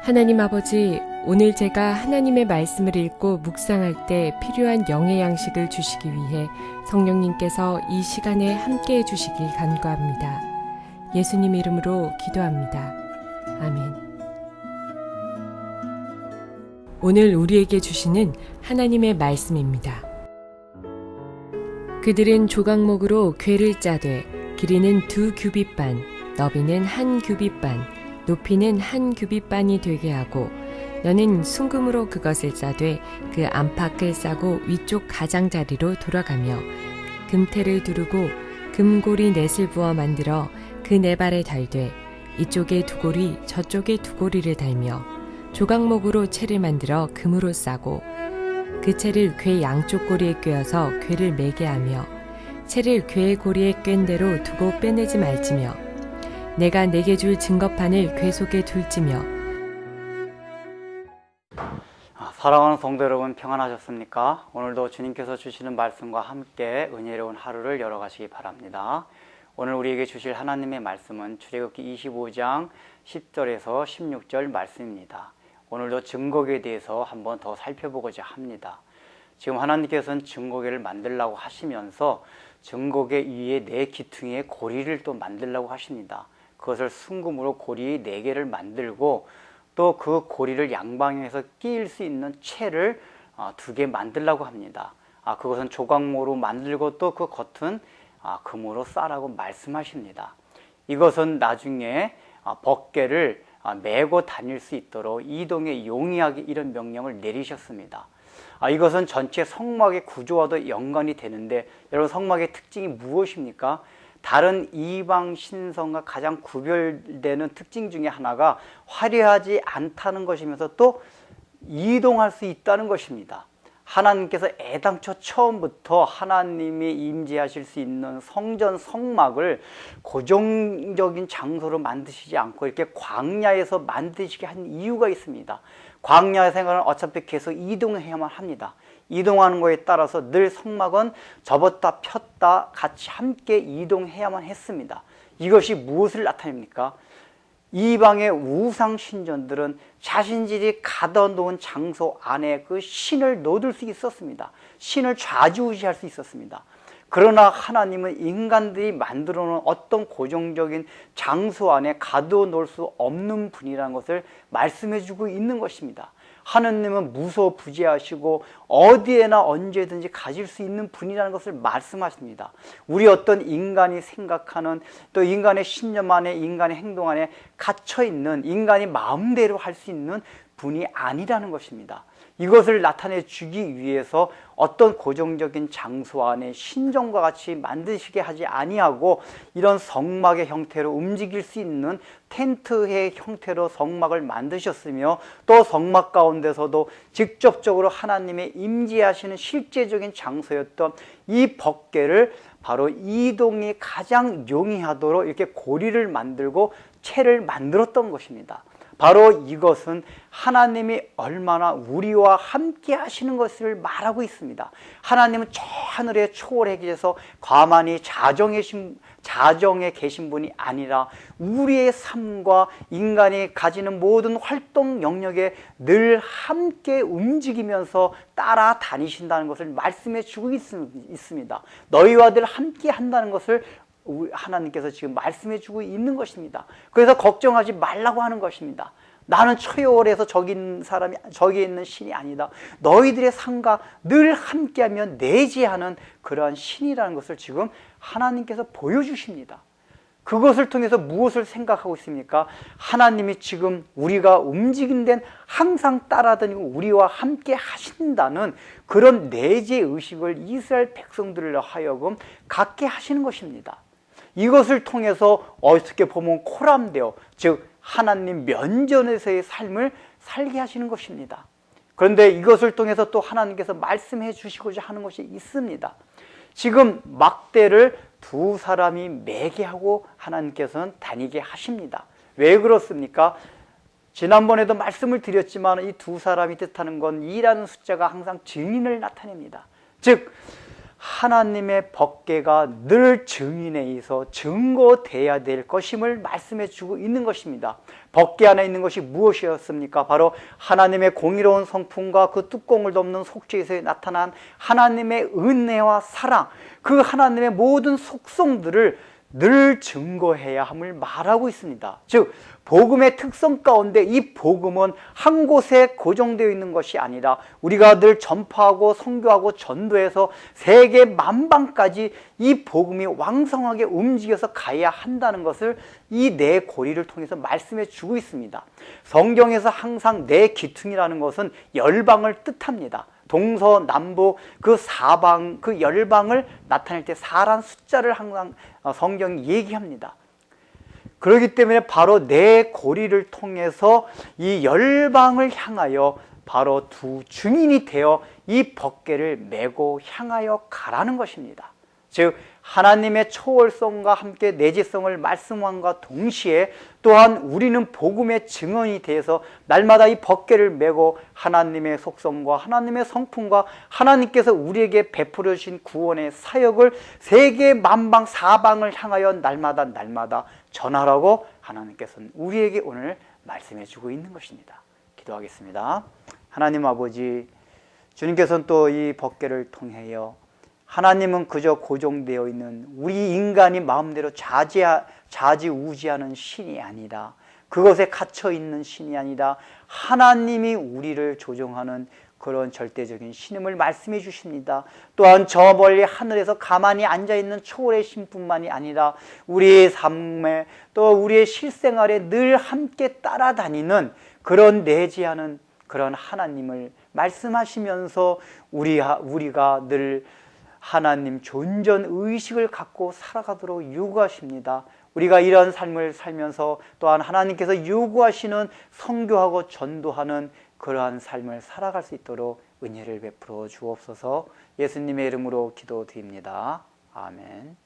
하나님 아버지, 오늘 제가 하나님의 말씀을 읽고 묵상할 때 필요한 영의 양식을 주시기 위해 성령님께서 이 시간에 함께해 주시길 간구합니다. 예수님 이름으로 기도합니다. 아멘. 오늘 우리에게 주시는 하나님의 말씀입니다. 그들은 조각목으로 궤를 짜되 길이는 2규빗반, 너비는 1규빗반, 높이는 1규빗반이 되게 하고 너는 순금으로 그것을 짜되 그 안팎을 싸고 위쪽 가장자리로 돌아가며 금테를 두르고 금고리 넷을 부어 만들어 그 네 발에 달되 이쪽에 두 고리 저쪽에 두 고리를 달며 조각목으로 채를 만들어 금으로 싸고 그 채를 궤 양쪽 고리에 꿰어서 궤를 매게 하며 채를 궤의 고리에 꿰인 대로 두고 빼내지 말지며 내가 내게 줄 증거판을 궤 속에 둘지며. 사랑하는 성도 여러분, 평안하셨습니까? 오늘도 주님께서 주시는 말씀과 함께 은혜로운 하루를 열어가시기 바랍니다. 오늘 우리에게 주실 하나님의 말씀은 출애굽기 25장 10절에서 16절 말씀입니다. 오늘도 증거궤에 대해서 한번 더 살펴보고자 합니다. 지금 하나님께서는 증거궤를 만들라고 하시면서 증거궤 위에 네 기퉁의 고리를 또 만들라고 하십니다. 그것을 순금으로 고리 4개를 만들고 또 그 고리를 양방향에서 끼일 수 있는 채를 2개 만들라고 합니다. 그것은 조각모로 만들고 또 그 겉은 금으로 싸라고 말씀하십니다. 이것은 나중에 법궤를 메고 다닐 수 있도록 이동에 용이하게 이런 명령을 내리셨습니다. 이것은 전체 성막의 구조와도 연관이 되는데, 여러분, 성막의 특징이 무엇입니까? 다른 이방 신성과 가장 구별되는 특징 중에 하나가 화려하지 않다는 것이면서 또 이동할 수 있다는 것입니다. 하나님께서 애당초 처음부터 하나님이 임재하실 수 있는 성전 성막을 고정적인 장소로 만드시지 않고 이렇게 광야에서 만드시게 한 이유가 있습니다. 광야 생활은 어차피 계속 이동해야만 합니다. 이동하는 것에 따라서 늘 성막은 접었다 폈다 같이 함께 이동해야만 했습니다. 이것이 무엇을 나타냅니까? 이방의 우상 신전들은 자신들이 가둬놓은 장소 안에 그 신을 넣을 수 있었습니다. 신을 좌지우지할 수 있었습니다. 그러나 하나님은 인간들이 만들어 놓은 어떤 고정적인 장소 안에 가두어 놓을 수 없는 분이라는 것을 말씀해 주고 있는 것입니다. 하느님은 무소부재하시고 어디에나 언제든지 가질 수 있는 분이라는 것을 말씀하십니다. 우리 어떤 인간이 생각하는, 또 인간의 신념 안에, 인간의 행동 안에 갇혀있는, 인간이 마음대로 할 수 있는 분이 아니라는 것입니다. 이것을 나타내 주기 위해서 어떤 고정적인 장소 안에 신전과 같이 만드시게 하지 아니하고 이런 성막의 형태로 움직일 수 있는 텐트의 형태로 성막을 만드셨으며, 또 성막 가운데서도 직접적으로 하나님의 임재하시는 실제적인 장소였던 이 법궤를 바로 이동이 가장 용이하도록 이렇게 고리를 만들고 채를 만들었던 것입니다. 바로 이것은 하나님이 얼마나 우리와 함께 하시는 것을 말하고 있습니다. 하나님은 저 하늘에 초월해 계셔서 가만히 자정에 계신 분이 아니라 우리의 삶과 인간이 가지는 모든 활동 영역에 늘 함께 움직이면서 따라다니신다는 것을 말씀해 주고 있습니다. 너희와 늘 함께 한다는 것을 하나님께서 지금 말씀해 주고 있는 것입니다. 그래서 걱정하지 말라고 하는 것입니다. 나는 초월해서 저기 있는 신이 아니다. 너희들의 삶과 늘 함께하며 내재하는 그러한 신이라는 것을 지금 하나님께서 보여주십니다. 그것을 통해서 무엇을 생각하고 있습니까? 하나님이 지금 우리가 움직인 데는 항상 따라다니고 우리와 함께 하신다는 그런 내재의식을 이스라엘 백성들로 하여금 갖게 하시는 것입니다. 이것을 통해서 어떻게 보면 코람데오, 즉 하나님 면전에서의 삶을 살게 하시는 것입니다. 그런데 이것을 통해서 또 하나님께서 말씀해 주시고자 하는 것이 있습니다. 지금 막대를 두 사람이 매게 하고 하나님께서는 다니게 하십니다. 왜 그렇습니까? 지난번에도 말씀을 드렸지만 이 두 사람이 뜻하는 건 2라는 숫자가 항상 증인을 나타냅니다. 즉 하나님의 법궤가 늘 증인에 의해서 증거돼야 될 것임을 말씀해 주고 있는 것입니다. 법궤 안에 있는 것이 무엇이었습니까? 바로 하나님의 공의로운 성품과 그 뚜껑을 덮는 속죄에서 나타난 하나님의 은혜와 사랑, 그 하나님의 모든 속성들을 늘 증거해야 함을 말하고 있습니다. 즉 복음의 특성 가운데 이 복음은 한 곳에 고정되어 있는 것이 아니라 우리가 늘 전파하고 선교하고 전도해서 세계 만방까지 이 복음이 왕성하게 움직여서 가야 한다는 것을 이 네 고리를 통해서 말씀해 주고 있습니다. 성경에서 항상 네 기퉁이라는 것은 열방을 뜻합니다. 동서남북 그 사방, 그 열방을 나타낼 때 4란 숫자를 항상 성경이 얘기합니다. 그렇기 때문에 바로 네 고리를 통해서 이 열방을 향하여 바로 두 증인이 되어 이 법궤를 메고 향하여 가라는 것입니다. 즉 하나님의 초월성과 함께 내재성을 말씀함과 동시에 또한 우리는 복음의 증언이 되어서 날마다 이 법궤를 메고 하나님의 속성과 하나님의 성품과 하나님께서 우리에게 베풀어 주신 구원의 사역을 세계 만방 사방을 향하여 날마다 전하라고 하나님께서는 우리에게 오늘 말씀해 주고 있는 것입니다. 기도하겠습니다. 하나님 아버지, 주님께서는 또 이 법궤를 통하여 하나님은 그저 고정되어 있는 우리 인간이 마음대로 좌지우지하는 신이 아니다. 그것에 갇혀있는 신이 아니다. 하나님이 우리를 조종하는 그런 절대적인 신임을 말씀해 주십니다. 또한 저 멀리 하늘에서 가만히 앉아있는 초월의 신뿐만이 아니라 우리의 삶에 또 우리의 실생활에 늘 함께 따라다니는 그런 내재하는 그런 하나님을 말씀하시면서 우리가 늘 하나님 존전 의식을 갖고 살아가도록 요구하십니다. 우리가 이런 삶을 살면서 또한 하나님께서 요구하시는 선교하고 전도하는 그러한 삶을 살아갈 수 있도록 은혜를 베풀어 주옵소서. 예수님의 이름으로 기도드립니다. 아멘.